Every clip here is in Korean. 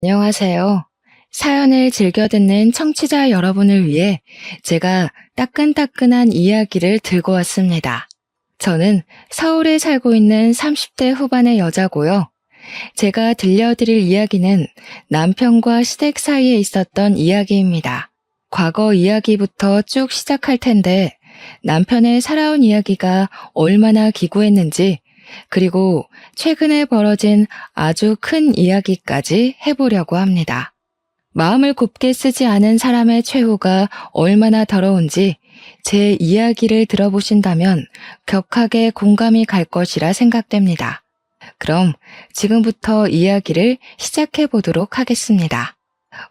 안녕하세요. 사연을 즐겨 듣는 청취자 여러분을 위해 제가 따끈따끈한 이야기를 들고 왔습니다. 저는 서울에 살고 있는 30대 후반의 여자고요. 제가 들려드릴 이야기는 남편과 시댁 사이에 있었던 이야기입니다. 과거 이야기부터 쭉 시작할 텐데 남편의 살아온 이야기가 얼마나 기구했는지, 그리고 최근에 벌어진 아주 큰 이야기까지 해보려고 합니다. 마음을 곱게 쓰지 않은 사람의 최후가 얼마나 더러운지 제 이야기를 들어보신다면 격하게 공감이 갈 것이라 생각됩니다. 그럼 지금부터 이야기를 시작해 보도록 하겠습니다.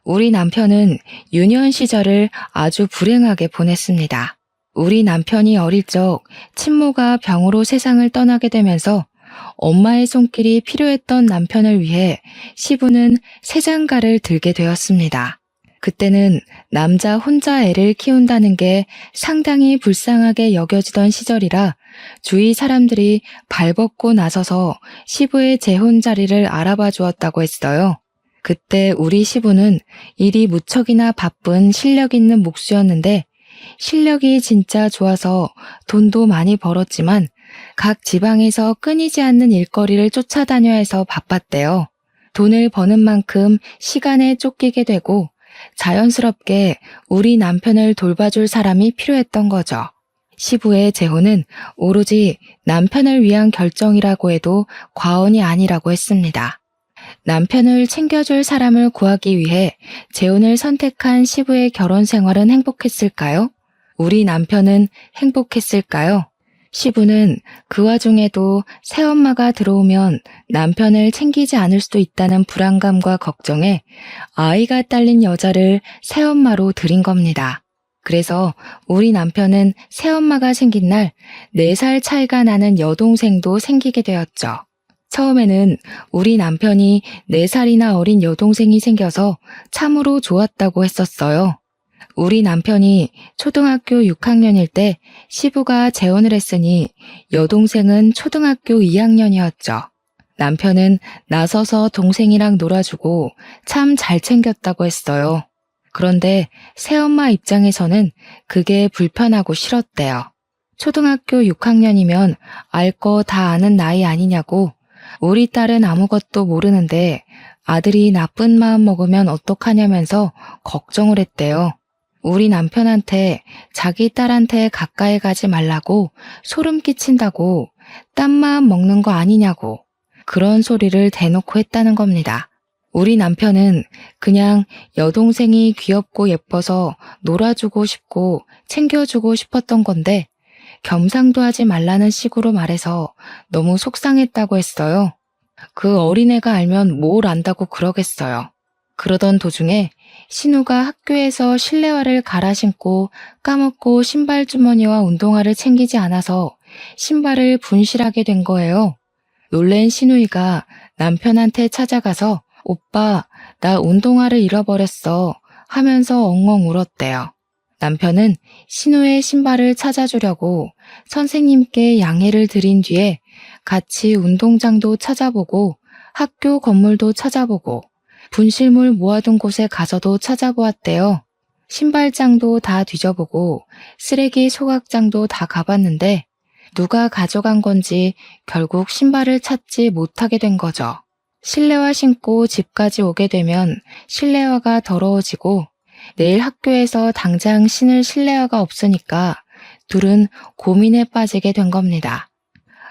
우리 남편은 유년 시절을 아주 불행하게 보냈습니다. 우리 남편이 어릴 적 친모가 병으로 세상을 떠나게 되면서 엄마의 손길이 필요했던 남편을 위해 시부는 새장가를 들게 되었습니다. 그때는 남자 혼자 애를 키운다는 게 상당히 불쌍하게 여겨지던 시절이라 주위 사람들이 발벗고 나서서 시부의 재혼 자리를 알아봐 주었다고 했어요. 그때 우리 시부는 일이 무척이나 바쁜 실력 있는 목수였는데, 실력이 진짜 좋아서 돈도 많이 벌었지만 각 지방에서 끊이지 않는 일거리를 쫓아다녀야 해서 바빴대요. 돈을 버는 만큼 시간에 쫓기게 되고 자연스럽게 우리 남편을 돌봐줄 사람이 필요했던 거죠. 시부의 재혼은 오로지 남편을 위한 결정이라고 해도 과언이 아니라고 했습니다. 남편을 챙겨줄 사람을 구하기 위해 재혼을 선택한 시부의 결혼 생활은 행복했을까요? 우리 남편은 행복했을까요? 시부는 그 와중에도 새엄마가 들어오면 남편을 챙기지 않을 수도 있다는 불안감과 걱정에 아이가 딸린 여자를 새엄마로 들인 겁니다. 그래서 우리 남편은 새엄마가 생긴 날 4살 차이가 나는 여동생도 생기게 되었죠. 처음에는 우리 남편이 4살이나 어린 여동생이 생겨서 참으로 좋았다고 했었어요. 우리 남편이 초등학교 6학년일 때 시부가 재혼을 했으니 여동생은 초등학교 2학년이었죠. 남편은 나서서 동생이랑 놀아주고 참 잘 챙겼다고 했어요. 그런데 새엄마 입장에서는 그게 불편하고 싫었대요. 초등학교 6학년이면 알 거 다 아는 나이 아니냐고, 우리 딸은 아무것도 모르는데 아들이 나쁜 마음 먹으면 어떡하냐면서 걱정을 했대요. 우리 남편한테 자기 딸한테 가까이 가지 말라고, 소름 끼친다고, 딴 마음 먹는 거 아니냐고 그런 소리를 대놓고 했다는 겁니다. 우리 남편은 그냥 여동생이 귀엽고 예뻐서 놀아주고 싶고 챙겨주고 싶었던 건데 겸상도 하지 말라는 식으로 말해서 너무 속상했다고 했어요. 그 어린애가 알면 뭘 안다고 그러겠어요. 그러던 도중에 신우가 학교에서 실내화를 갈아 신고 까먹고 신발 주머니와 운동화를 챙기지 않아서 신발을 분실하게 된 거예요. 놀란 신우이가 남편한테 찾아가서 "오빠, 나 운동화를 잃어버렸어" 하면서 엉엉 울었대요. 남편은 신우의 신발을 찾아주려고 선생님께 양해를 드린 뒤에 같이 운동장도 찾아보고 학교 건물도 찾아보고 분실물 모아둔 곳에 가서도 찾아보았대요. 신발장도 다 뒤져보고 쓰레기 소각장도 다 가봤는데 누가 가져간 건지 결국 신발을 찾지 못하게 된 거죠. 실내화 신고 집까지 오게 되면 실내화가 더러워지고 내일 학교에서 당장 신을 실내화가 없으니까 둘은 고민에 빠지게 된 겁니다.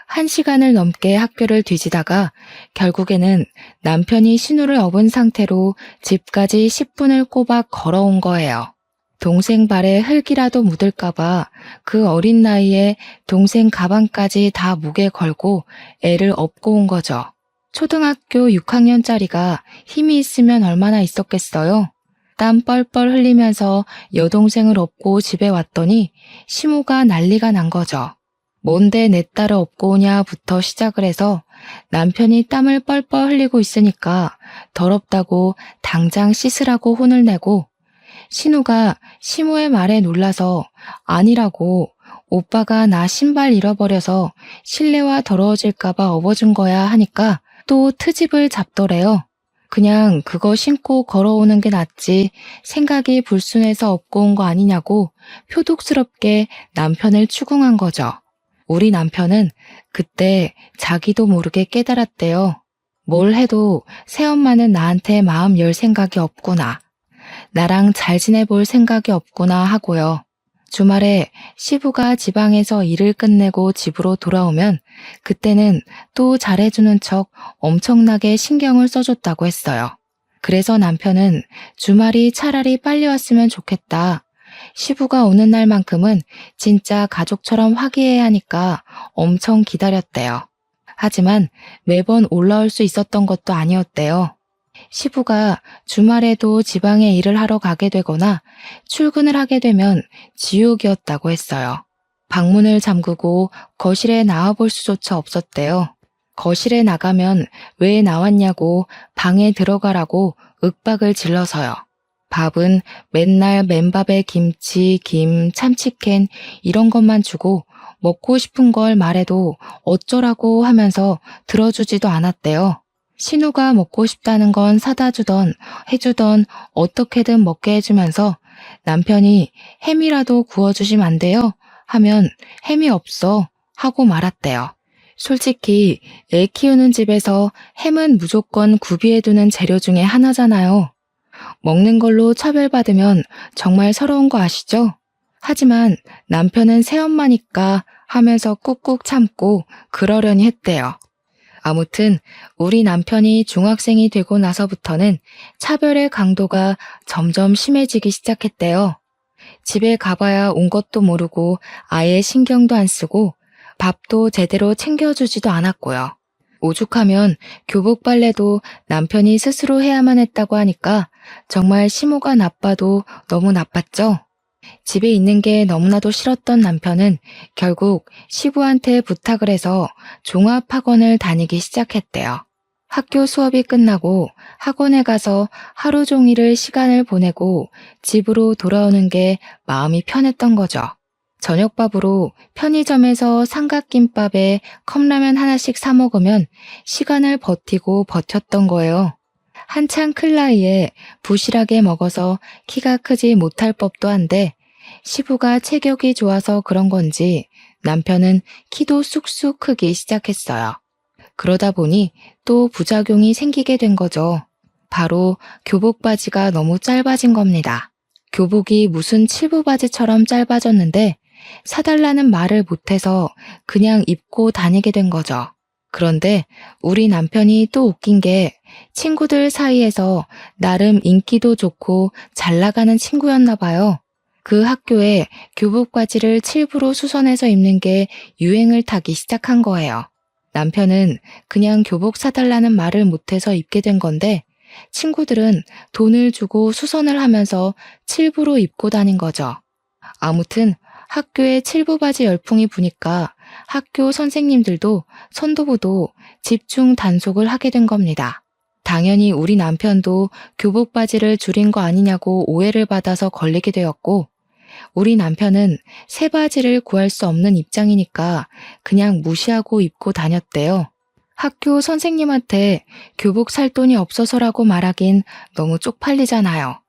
1시간을 넘게 학교를 뒤지다가 결국에는 남편이 신우를 업은 상태로 집까지 10분을 꼬박 걸어온 거예요. 동생 발에 흙이라도 묻을까봐 그 어린 나이에 동생 가방까지 다 목에 걸고 애를 업고 온 거죠. 초등학교 6학년짜리가 힘이 있으면 얼마나 있었겠어요? 땀 뻘뻘 흘리면서 여동생을 업고 집에 왔더니 시모가 난리가 난 거죠. 뭔데 내 딸을 업고 오냐부터 시작을 해서 남편이 땀을 뻘뻘 흘리고 있으니까 더럽다고 당장 씻으라고 혼을 내고, 신우가 시모의 말에 놀라서 아니라고, 오빠가 나 신발 잃어버려서 실내화 더러워질까봐 업어준 거야 하니까 또 트집을 잡더래요. 그냥 그거 신고 걸어오는 게 낫지 생각이 불순해서 업고 온 거 아니냐고 표독스럽게 남편을 추궁한 거죠. 우리 남편은 그때 자기도 모르게 깨달았대요. 뭘 해도 새엄마는 나한테 마음 열 생각이 없구나. 나랑 잘 지내볼 생각이 없구나 하고요. 주말에 시부가 지방에서 일을 끝내고 집으로 돌아오면 그때는 또 잘해주는 척 엄청나게 신경을 써줬다고 했어요. 그래서 남편은 주말이 차라리 빨리 왔으면 좋겠다. 시부가 오는 날만큼은 진짜 가족처럼 화기애애하니까 하니까 엄청 기다렸대요. 하지만 매번 올라올 수 있었던 것도 아니었대요. 시부가 주말에도 지방에 일을 하러 가게 되거나 출근을 하게 되면 지옥이었다고 했어요. 방문을 잠그고 거실에 나와볼 수조차 없었대요. 거실에 나가면 왜 나왔냐고 방에 들어가라고 윽박을 질러서요. 밥은 맨날 맨밥에 김치, 김, 참치캔 이런 것만 주고 먹고 싶은 걸 말해도 어쩌라고 하면서 들어주지도 않았대요. 신우가 먹고 싶다는 건 사다 주던 해주던 어떻게든 먹게 해주면서 남편이 햄이라도 구워주시면 안 돼요? 하면 햄이 없어 하고 말았대요. 솔직히 애 키우는 집에서 햄은 무조건 구비해두는 재료 중에 하나잖아요. 먹는 걸로 차별받으면 정말 서러운 거 아시죠? 하지만 남편은 새엄마니까 하면서 꾹꾹 참고 그러려니 했대요. 아무튼 우리 남편이 중학생이 되고 나서부터는 차별의 강도가 점점 심해지기 시작했대요. 집에 가봐야 온 것도 모르고 아예 신경도 안 쓰고 밥도 제대로 챙겨주지도 않았고요. 오죽하면 교복 빨래도 남편이 스스로 해야만 했다고 하니까 정말 시모가 나빠도 너무 나빴죠. 집에 있는 게 너무나도 싫었던 남편은 결국 시부한테 부탁을 해서 종합학원을 다니기 시작했대요. 학교 수업이 끝나고 학원에 가서 하루 종일을 시간을 보내고 집으로 돌아오는 게 마음이 편했던 거죠. 저녁밥으로 편의점에서 삼각김밥에 컵라면 하나씩 사 먹으면 시간을 버티고 버텼던 거예요. 한창 클 나이에 부실하게 먹어서 키가 크지 못할 법도 한데 시부가 체격이 좋아서 그런 건지 남편은 키도 쑥쑥 크기 시작했어요. 그러다 보니 또 부작용이 생기게 된 거죠. 바로 교복 바지가 너무 짧아진 겁니다. 교복이 무슨 칠부 바지처럼 짧아졌는데 사달라는 말을 못해서 그냥 입고 다니게 된 거죠. 그런데 우리 남편이 또 웃긴 게 친구들 사이에서 나름 인기도 좋고 잘 나가는 친구였나 봐요. 그 학교에 교복 바지를 칠부로 수선해서 입는 게 유행을 타기 시작한 거예요. 남편은 그냥 교복 사달라는 말을 못해서 입게 된 건데 친구들은 돈을 주고 수선을 하면서 칠부로 입고 다닌 거죠. 아무튼 학교에 칠부 바지 열풍이 부니까 학교 선생님들도 선도부도 집중 단속을 하게 된 겁니다. 당연히 우리 남편도 교복 바지를 줄인 거 아니냐고 오해를 받아서 걸리게 되었고 우리 남편은 새 바지를 구할 수 없는 입장이니까 그냥 무시하고 입고 다녔대요. 학교 선생님한테 교복 살 돈이 없어서라고 말하긴 너무 쪽팔리잖아요.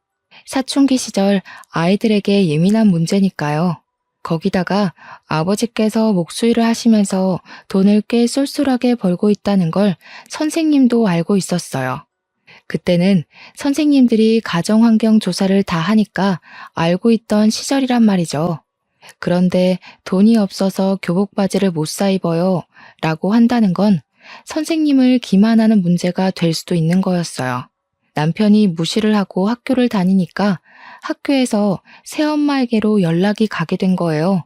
사춘기 시절 아이들에게 예민한 문제니까요. 거기다가 아버지께서 목수일을 하시면서 돈을 꽤 쏠쏠하게 벌고 있다는 걸 선생님도 알고 있었어요. 그때는 선생님들이 가정환경 조사를 다 하니까 알고 있던 시절이란 말이죠. 그런데 돈이 없어서 교복 바지를 못 사 입어요 라고 한다는 건 선생님을 기만하는 문제가 될 수도 있는 거였어요. 남편이 무시를 하고 학교를 다니니까 학교에서 새엄마에게로 연락이 가게 된 거예요.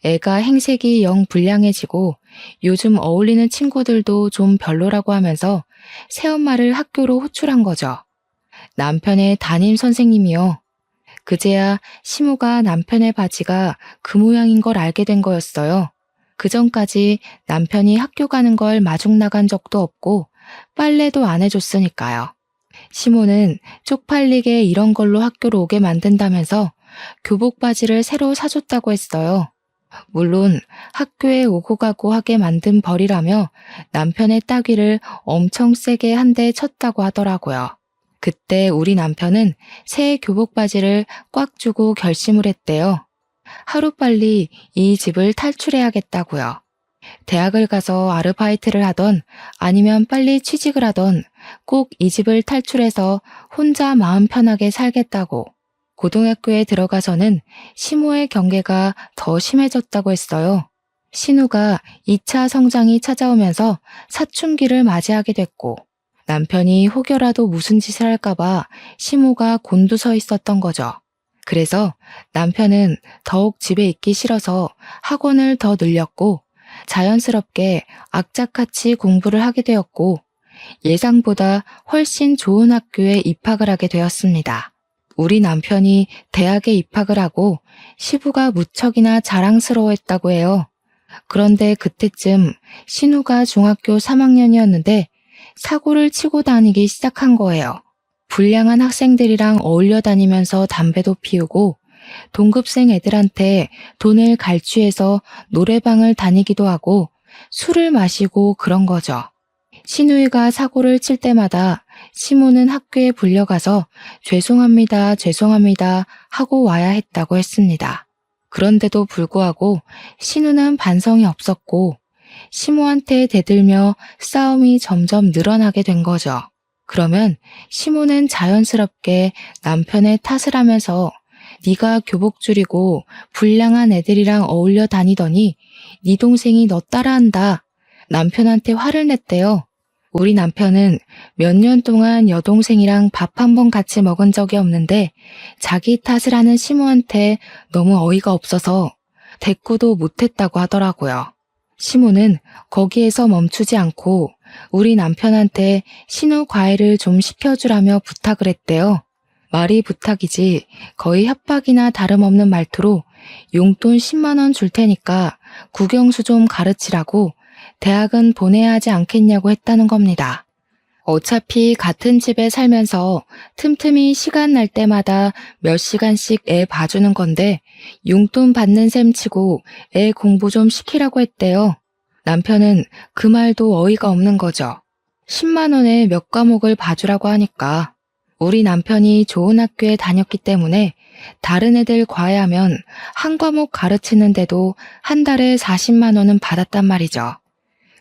애가 행색이 영 불량해지고 요즘 어울리는 친구들도 좀 별로라고 하면서 새엄마를 학교로 호출한 거죠. 남편의 담임 선생님이요. 그제야 시모가 남편의 바지가 그 모양인 걸 알게 된 거였어요. 그전까지 남편이 학교 가는 걸 마중 나간 적도 없고 빨래도 안 해줬으니까요. 시모는 쪽팔리게 이런 걸로 학교로 오게 만든다면서 교복 바지를 새로 사줬다고 했어요. 물론 학교에 오고 가고 하게 만든 벌이라며 남편의 따귀를 엄청 세게 한 대 쳤다고 하더라고요. 그때 우리 남편은 새 교복 바지를 꽉 쥐고 결심을 했대요. 하루빨리 이 집을 탈출해야겠다고요. 대학을 가서 아르바이트를 하던 아니면 빨리 취직을 하던 꼭 이 집을 탈출해서 혼자 마음 편하게 살겠다고. 고등학교에 들어가서는 시모의 경계가 더 심해졌다고 했어요. 신우가 2차 성장이 찾아오면서 사춘기를 맞이하게 됐고 남편이 혹여라도 무슨 짓을 할까봐 시모가 곤두서 있었던 거죠. 그래서 남편은 더욱 집에 있기 싫어서 학원을 더 늘렸고 자연스럽게 악착같이 공부를 하게 되었고 예상보다 훨씬 좋은 학교에 입학을 하게 되었습니다. 우리 남편이 대학에 입학을 하고 시부가 무척이나 자랑스러워했다고 해요. 그런데 그때쯤 신우가 중학교 3학년이었는데 사고를 치고 다니기 시작한 거예요. 불량한 학생들이랑 어울려 다니면서 담배도 피우고 동급생 애들한테 돈을 갈취해서 노래방을 다니기도 하고 술을 마시고 그런 거죠. 신우이가 사고를 칠 때마다 시모는 학교에 불려가서 죄송합니다, 죄송합니다 하고 와야 했다고 했습니다. 그런데도 불구하고 신우는 반성이 없었고 시모한테 대들며 싸움이 점점 늘어나게 된 거죠. 그러면 시모는 자연스럽게 남편의 탓을 하면서 네가 교복 줄이고 불량한 애들이랑 어울려 다니더니 네 동생이 너 따라한다. 남편한테 화를 냈대요. 우리 남편은 몇 년 동안 여동생이랑 밥 한 번 같이 먹은 적이 없는데 자기 탓을 하는 시모한테 너무 어이가 없어서 대꾸도 못했다고 하더라고요. 시모는 거기에서 멈추지 않고 우리 남편한테 신우 과외를 좀 시켜주라며 부탁을 했대요. 말이 부탁이지 거의 협박이나 다름없는 말투로 용돈 10만 원 줄 테니까 국영수 좀 가르치라고 대학은 보내야 하지 않겠냐고 했다는 겁니다. 어차피 같은 집에 살면서 틈틈이 시간 날 때마다 몇 시간씩 애 봐주는 건데 용돈 받는 셈 치고 애 공부 좀 시키라고 했대요. 남편은 그 말도 어이가 없는 거죠. 10만 원에 몇 과목을 봐주라고 하니까 우리 남편이 좋은 학교에 다녔기 때문에 다른 애들 과외하면 한 과목 가르치는데도 한 달에 40만 원은 받았단 말이죠.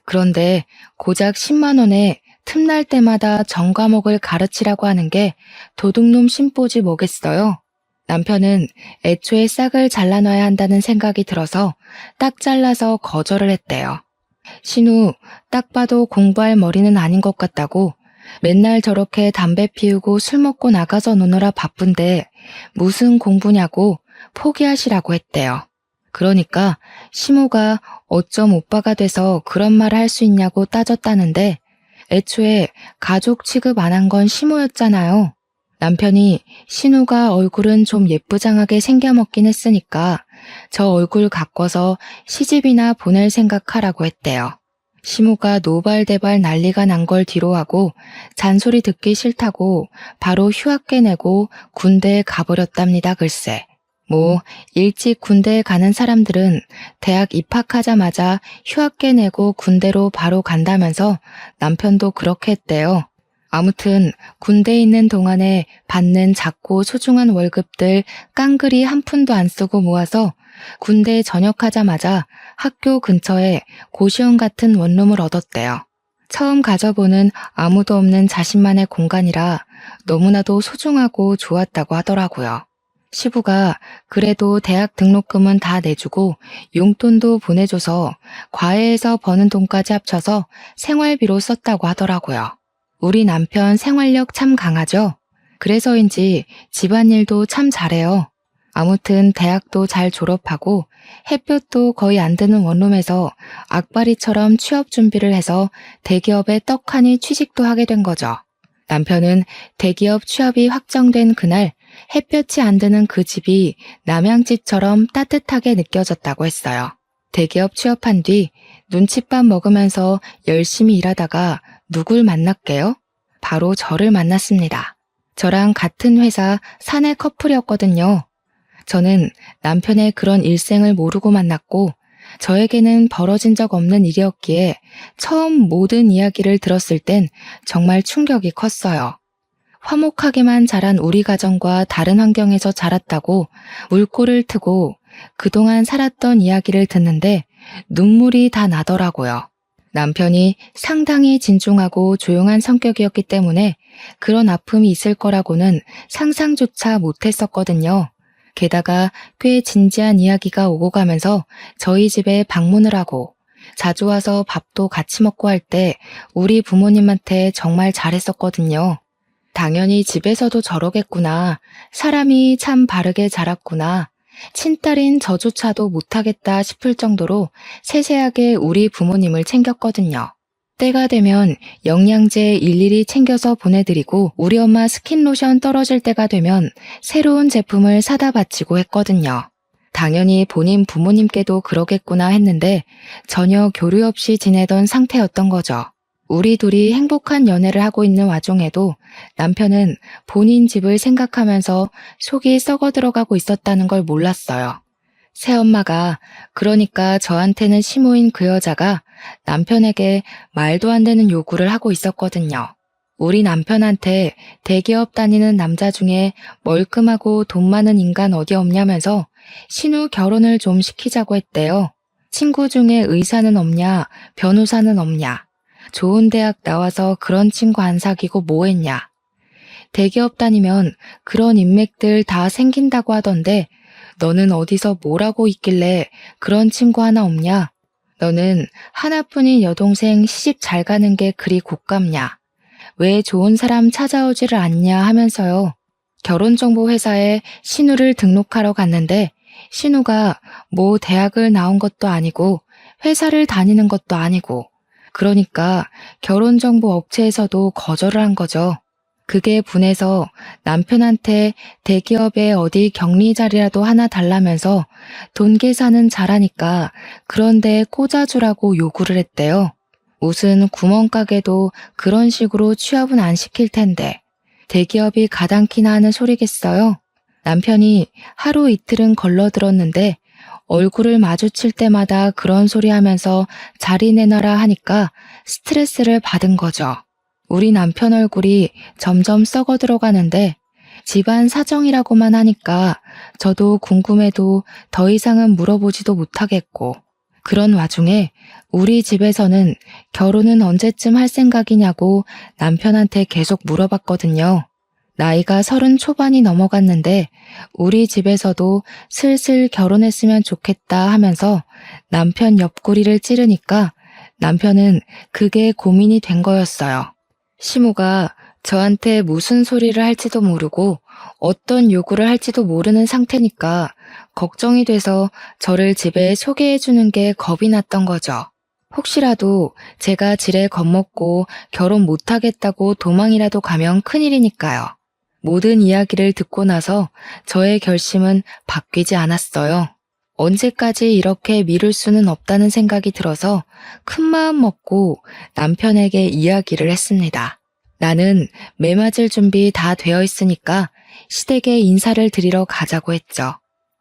그런데 고작 10만 원에 틈날 때마다 전 과목을 가르치라고 하는 게 도둑놈 심보지 뭐겠어요. 남편은 애초에 싹을 잘라놔야 한다는 생각이 들어서 딱 잘라서 거절을 했대요. 신우, 딱 봐도 공부할 머리는 아닌 것 같다고 맨날 저렇게 담배 피우고 술 먹고 나가서 노느라 바쁜데 무슨 공부냐고 포기하시라고 했대요. 그러니까 시모가 어쩜 오빠가 돼서 그런 말을 할 수 있냐고 따졌다는데 애초에 가족 취급 안 한 건 시모였잖아요. 남편이 신우가 얼굴은 좀 예쁘장하게 생겨먹긴 했으니까 저 얼굴 가꿔서 시집이나 보낼 생각하라고 했대요. 시모가 노발대발 난리가 난 걸 뒤로하고 잔소리 듣기 싫다고 바로 휴학계 내고 군대에 가버렸답니다. 글쎄. 일찍 군대에 가는 사람들은 대학 입학하자마자 휴학계 내고 군대로 바로 간다면서 남편도 그렇게 했대요. 아무튼 군대에 있는 동안에 받는 작고 소중한 월급들 깡그리 한 푼도 안 쓰고 모아서 군대에 전역하자마자 학교 근처에 고시원 같은 원룸을 얻었대요. 처음 가져보는 아무도 없는 자신만의 공간이라 너무나도 소중하고 좋았다고 하더라고요. 시부가 그래도 대학 등록금은 다 내주고 용돈도 보내줘서 과외에서 버는 돈까지 합쳐서 생활비로 썼다고 하더라고요. 우리 남편 생활력 참 강하죠? 그래서인지 집안일도 참 잘해요. 아무튼 대학도 잘 졸업하고 햇볕도 거의 안 드는 원룸에서 악바리처럼 취업 준비를 해서 대기업에 떡하니 취직도 하게 된 거죠. 남편은 대기업 취업이 확정된 그날 햇볕이 안 드는 그 집이 남양집처럼 따뜻하게 느껴졌다고 했어요. 대기업 취업한 뒤 눈칫밥 먹으면서 열심히 일하다가 누굴 만났게요? 바로 저를 만났습니다. 저랑 같은 회사 사내 커플이었거든요. 저는 남편의 그런 일생을 모르고 만났고 저에게는 벌어진 적 없는 일이었기에 처음 모든 이야기를 들었을 땐 정말 충격이 컸어요. 화목하게만 자란 우리 가정과 다른 환경에서 자랐다고 물꼬를 트고 그동안 살았던 이야기를 듣는데 눈물이 다 나더라고요. 남편이 상당히 진중하고 조용한 성격이었기 때문에 그런 아픔이 있을 거라고는 상상조차 못했었거든요. 게다가 꽤 진지한 이야기가 오고 가면서 저희 집에 방문을 하고 자주 와서 밥도 같이 먹고 할 때 우리 부모님한테 정말 잘했었거든요. 당연히 집에서도 저러겠구나. 사람이 참 바르게 자랐구나. 친딸인 저조차도 못하겠다 싶을 정도로 세세하게 우리 부모님을 챙겼거든요. 때가 되면 영양제 일일이 챙겨서 보내드리고 우리 엄마 스킨로션 떨어질 때가 되면 새로운 제품을 사다 바치고 했거든요. 당연히 본인 부모님께도 그러겠구나 했는데 전혀 교류 없이 지내던 상태였던 거죠. 우리 둘이 행복한 연애를 하고 있는 와중에도 남편은 본인 집을 생각하면서 속이 썩어 들어가고 있었다는 걸 몰랐어요. 새엄마가 그러니까 저한테는 시모인 그 여자가 남편에게 말도 안 되는 요구를 하고 있었거든요. 우리 남편한테 대기업 다니는 남자 중에 멀끔하고 돈 많은 인간 어디 없냐면서 신우 결혼을 좀 시키자고 했대요. 친구 중에 의사는 없냐, 변호사는 없냐. 좋은 대학 나와서 그런 친구 안 사귀고 뭐 했냐. 대기업 다니면 그런 인맥들 다 생긴다고 하던데 너는 어디서 뭐라고 있길래 그런 친구 하나 없냐? 너는 하나뿐인 여동생 시집 잘 가는 게 그리 곶감냐? 왜 좋은 사람 찾아오지를 않냐 하면서요. 결혼정보회사에 신우를 등록하러 갔는데 신우가 뭐 대학을 나온 것도 아니고 회사를 다니는 것도 아니고 그러니까 결혼정보 업체에서도 거절을 한 거죠. 그게 분해서 남편한테 대기업에 어디 격리 자리라도 하나 달라면서 돈 계산은 잘하니까 그런데 꽂아주라고 요구를 했대요. 무슨 구멍가게도 그런 식으로 취업은 안 시킬 텐데 대기업이 가당키나 하는 소리겠어요? 남편이 하루 이틀은 걸러들었는데 얼굴을 마주칠 때마다 그런 소리 하면서 자리 내놔라 하니까 스트레스를 받은 거죠. 우리 남편 얼굴이 점점 썩어 들어가는데 집안 사정이라고만 하니까 저도 궁금해도 더 이상은 물어보지도 못하겠고 그런 와중에 우리 집에서는 결혼은 언제쯤 할 생각이냐고 남편한테 계속 물어봤거든요. 나이가 30 초반이 넘어갔는데 우리 집에서도 슬슬 결혼했으면 좋겠다 하면서 남편 옆구리를 찌르니까 남편은 그게 고민이 된 거였어요. 시모가 저한테 무슨 소리를 할지도 모르고 어떤 요구를 할지도 모르는 상태니까 걱정이 돼서 저를 집에 소개해주는 게 겁이 났던 거죠. 혹시라도 제가 지레 겁먹고 결혼 못하겠다고 도망이라도 가면 큰일이니까요. 모든 이야기를 듣고 나서 저의 결심은 바뀌지 않았어요. 언제까지 이렇게 미룰 수는 없다는 생각이 들어서 큰 마음 먹고 남편에게 이야기를 했습니다. 나는 매 맞을 준비 다 되어 있으니까 시댁에 인사를 드리러 가자고 했죠.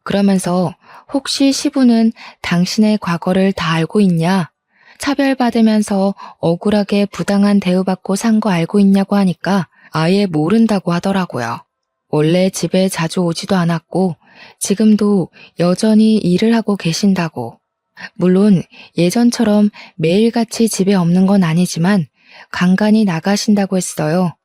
그러면서 혹시 시부는 당신의 과거를 다 알고 있냐? 차별받으면서 억울하게 부당한 대우받고 산 거 알고 있냐고 하니까 아예 모른다고 하더라고요. 원래 집에 자주 오지도 않았고 지금도 여전히 일을 하고 계신다고. 물론 예전처럼 매일같이 집에 없는 건 아니지만 간간히 나가신다고 했어요.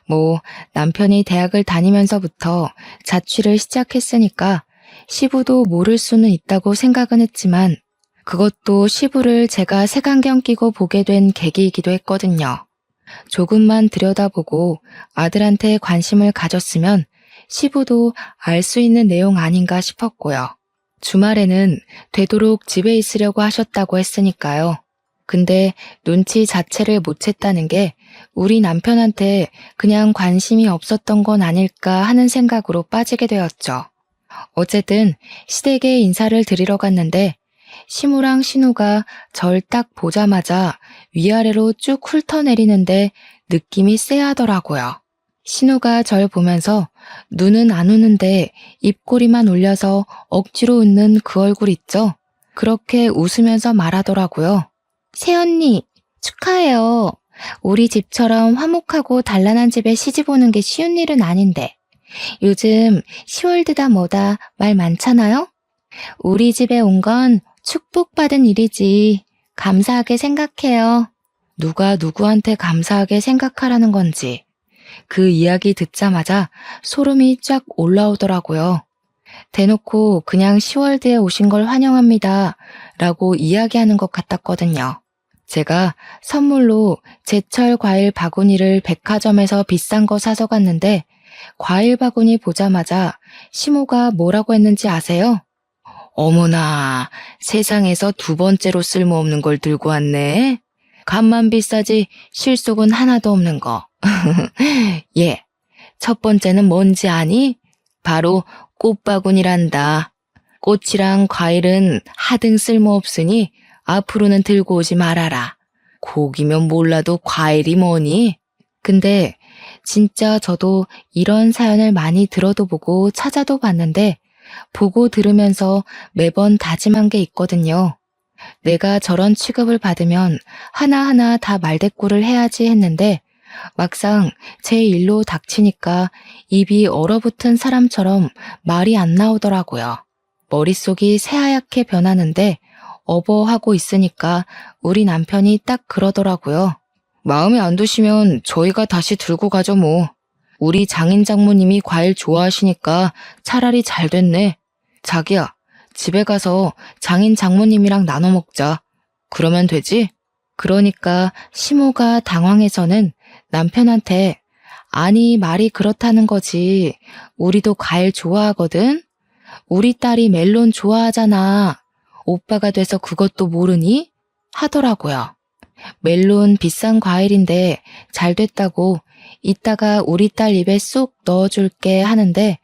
뭐 남편이 대학을 다니면서부터 자취를 시작했으니까 시부도 모를 수는 있다고 생각은 했지만 그것도 시부를 제가 색안경 끼고 보게 된 계기이기도 했거든요. 조금만 들여다보고 아들한테 관심을 가졌으면 시부도 알 수 있는 내용 아닌가 싶었고요. 주말에는 되도록 집에 있으려고 하셨다고 했으니까요. 근데 눈치 자체를 못 챘다는 게 우리 남편한테 그냥 관심이 없었던 건 아닐까 하는 생각으로 빠지게 되었죠. 어쨌든 시댁에 인사를 드리러 갔는데 시무랑 신우가 절 딱 보자마자 위아래로 쭉 훑어내리는데 느낌이 쎄하더라고요. 신우가 절 보면서 눈은 안 우는데 입꼬리만 올려서 억지로 웃는 그 얼굴 있죠? 그렇게 웃으면서 말하더라고요. 새언니, 축하해요. 우리 집처럼 화목하고 단란한 집에 시집 오는 게 쉬운 일은 아닌데. 요즘 시월드다 뭐다 말 많잖아요? 우리 집에 온 건 축복받은 일이지. 감사하게 생각해요. 누가 누구한테 감사하게 생각하라는 건지. 그 이야기 듣자마자 소름이 쫙 올라오더라고요. 대놓고 그냥 시월드에 오신 걸 환영합니다 라고 이야기하는 것 같았거든요. 제가 선물로 제철 과일 바구니를 백화점에서 비싼 거 사서 갔는데 과일 바구니 보자마자 시모가 뭐라고 했는지 아세요? 어머나, 세상에서 두 번째로 쓸모없는 걸 들고 왔네. 값만 비싸지 실속은 하나도 없는 거. 예, 첫 번째는 뭔지 아니? 바로 꽃바구니란다. 꽃이랑 과일은 하등 쓸모없으니 앞으로는 들고 오지 말아라. 고기면 몰라도 과일이 뭐니? 근데 진짜 저도 이런 사연을 많이 들어도 보고 찾아도 봤는데 보고 들으면서 매번 다짐한 게 있거든요. 내가 저런 취급을 받으면 하나하나 다 말대꾸를 해야지 했는데 막상 제 일로 닥치니까 입이 얼어붙은 사람처럼 말이 안 나오더라고요. 머릿속이 새하얗게 변하는데 어버하고 있으니까 우리 남편이 딱 그러더라고요. 마음에 안 드시면 저희가 다시 들고 가죠 뭐. 우리 장인 장모님이 과일 좋아하시니까 차라리 잘 됐네. 자기야, 집에 가서 장인 장모님이랑 나눠 먹자. 그러면 되지? 그러니까 시모가 당황해서는 남편한테 아니 말이 그렇다는 거지. 우리도 과일 좋아하거든. 우리 딸이 멜론 좋아하잖아. 오빠가 돼서 그것도 모르니? 하더라고요. 멜론 비싼 과일인데 잘 됐다고 이따가 우리 딸 입에 쏙 넣어줄게 하는데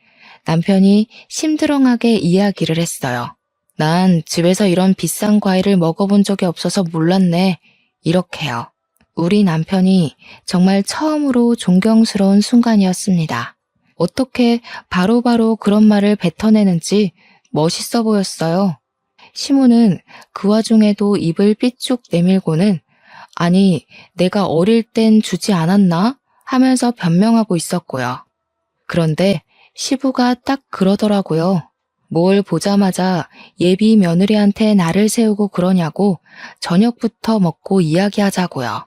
남편이 심드렁하게 이야기를 했어요. 난 집에서 이런 비싼 과일을 먹어본 적이 없어서 몰랐네. 이렇게요. 우리 남편이 정말 처음으로 존경스러운 순간이었습니다. 어떻게 바로바로 그런 말을 뱉어내는지 멋있어 보였어요. 시모는 그 와중에도 입을 삐쭉 내밀고는 아니, 내가 어릴 땐 주지 않았나? 하면서 변명하고 있었고요. 그런데 시부가 딱 그러더라고요. 뭘 보자마자 예비 며느리한테 나를 세우고 그러냐고 저녁부터 먹고 이야기하자고요.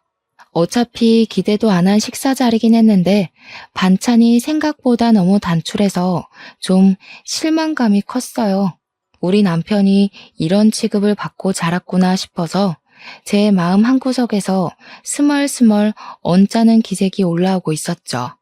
어차피 기대도 안 한 식사 자리긴 했는데 반찬이 생각보다 너무 단출해서 좀 실망감이 컸어요. 우리 남편이 이런 취급을 받고 자랐구나 싶어서 제 마음 한구석에서 스멀스멀 언짢은 기색이 올라오고 있었죠.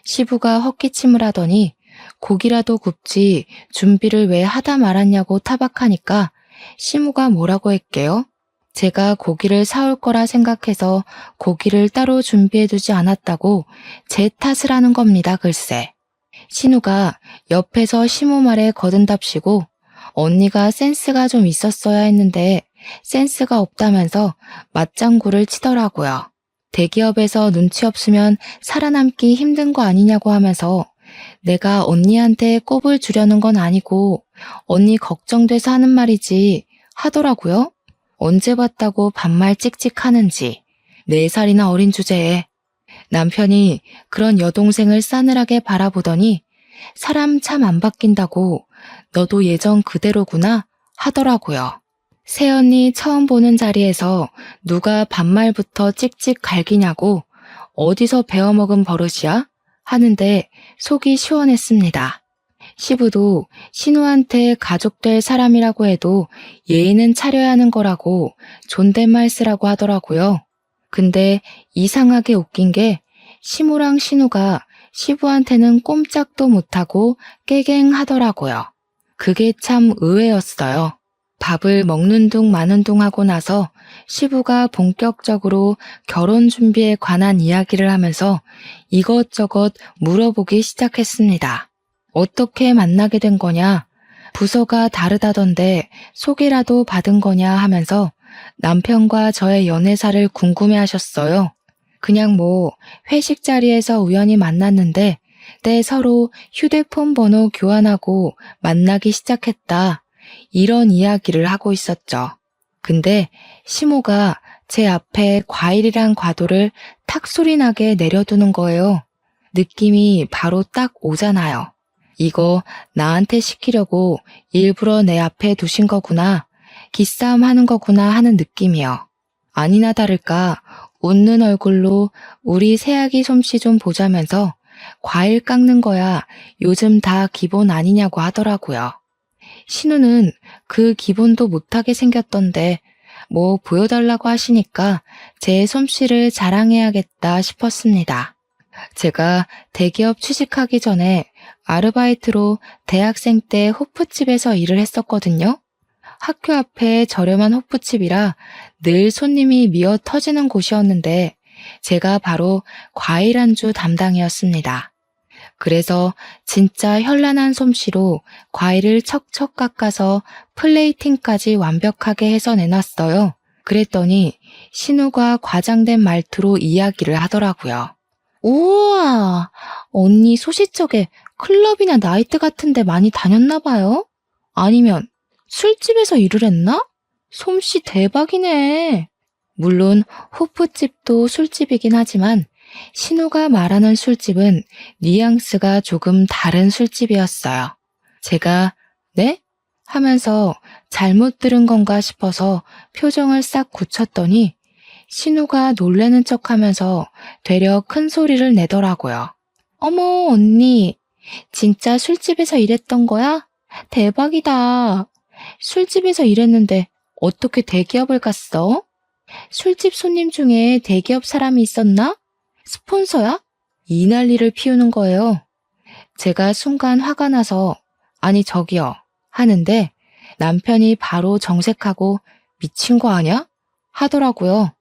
시부가 헛기침을 하더니 고기라도 굽지 준비를 왜 하다 말았냐고 타박하니까 시무가 뭐라고 했게요? 제가 고기를 사올 거라 생각해서 고기를 따로 준비해두지 않았다고 제 탓을 하는 겁니다, 글쎄. 신우가 옆에서 시무 말에 거든답시고 언니가 센스가 좀 있었어야 했는데 센스가 없다면서 맞장구를 치더라고요. 대기업에서 눈치 없으면 살아남기 힘든 거 아니냐고 하면서 내가 언니한테 꼽을 주려는 건 아니고 언니 걱정돼서 하는 말이지 하더라고요. 언제 봤다고 반말 찍찍 하는지 4살이나 어린 주제에 남편이 그런 여동생을 싸늘하게 바라보더니 사람 참 안 바뀐다고 너도 예전 그대로구나 하더라고요. 새언니 처음 보는 자리에서 누가 반말부터 찍찍 갈기냐고 어디서 배워먹은 버릇이야? 하는데 속이 시원했습니다. 시부도 신우한테 가족될 사람이라고 해도 예의는 차려야 하는 거라고 존댓말 쓰라고 하더라고요. 근데 이상하게 웃긴 게 시무랑 신우가 시부한테는 꼼짝도 못하고 깨갱하더라고요. 그게 참 의외였어요. 밥을 먹는 둥 마는 둥 하고 나서 시부가 본격적으로 결혼 준비에 관한 이야기를 하면서 이것저것 물어보기 시작했습니다. 어떻게 만나게 된 거냐? 부서가 다르다던데 소개라도 받은 거냐 하면서 남편과 저의 연애사를 궁금해하셨어요. 그냥 뭐 회식 자리에서 우연히 만났는데 때 서로 휴대폰 번호 교환하고 만나기 시작했다. 이런 이야기를 하고 있었죠. 근데 시모가 제 앞에 과일이란 과도를 탁 소리 나게 내려두는 거예요. 느낌이 바로 딱 오잖아요. 이거 나한테 시키려고 일부러 내 앞에 두신 거구나. 기싸움 하는 거구나 하는 느낌이요. 아니나 다를까 웃는 얼굴로 우리 새아기 솜씨 좀 보자면서 과일 깎는 거야 요즘 다 기본 아니냐고 하더라고요. 신우는 그 기본도 못하게 생겼던데 뭐 보여달라고 하시니까 제 솜씨를 자랑해야겠다 싶었습니다. 제가 대기업 취직하기 전에 아르바이트로 대학생 때 호프집에서 일을 했었거든요. 학교 앞에 저렴한 호프집이라 늘 손님이 미어 터지는 곳이었는데 제가 바로 과일 안주 담당이었습니다. 그래서 진짜 현란한 솜씨로 과일을 척척 깎아서 플레이팅까지 완벽하게 해서 내놨어요. 그랬더니 신우가 과장된 말투로 이야기를 하더라고요. 우와, 언니 소시적에 클럽이나 나이트 같은 데 많이 다녔나 봐요? 아니면 술집에서 일을 했나? 솜씨 대박이네. 물론 호프집도 술집이긴 하지만 신우가 말하는 술집은 뉘앙스가 조금 다른 술집이었어요. 제가 네? 하면서 잘못 들은 건가 싶어서 표정을 싹 굳혔더니 신우가 놀래는 척하면서 되려 큰 소리를 내더라고요. 어머 언니, 진짜 술집에서 일했던 거야? 대박이다. 술집에서 일했는데 어떻게 대기업을 갔어? 술집 손님 중에 대기업 사람이 있었나? 스폰서야? 이 난리를 피우는 거예요. 제가 순간 화가 나서 아니 저기요 하는데 남편이 바로 정색하고 미친 거 아냐? 하더라고요.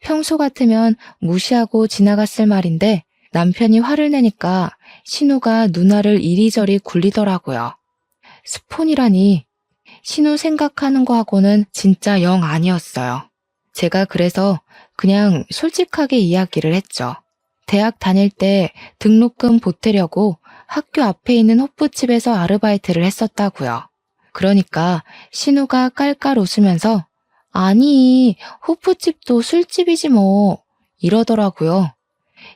평소 같으면 무시하고 지나갔을 말인데 남편이 화를 내니까 신우가 누나를 이리저리 굴리더라고요. 스폰이라니 신우 생각하는 거하고는 진짜 영 아니었어요. 제가 그래서 그냥 솔직하게 이야기를 했죠. 대학 다닐 때 등록금 보태려고 학교 앞에 있는 호프집에서 아르바이트를 했었다고요. 그러니까 신우가 깔깔 웃으면서 아니, 호프집도 술집이지 뭐 이러더라고요.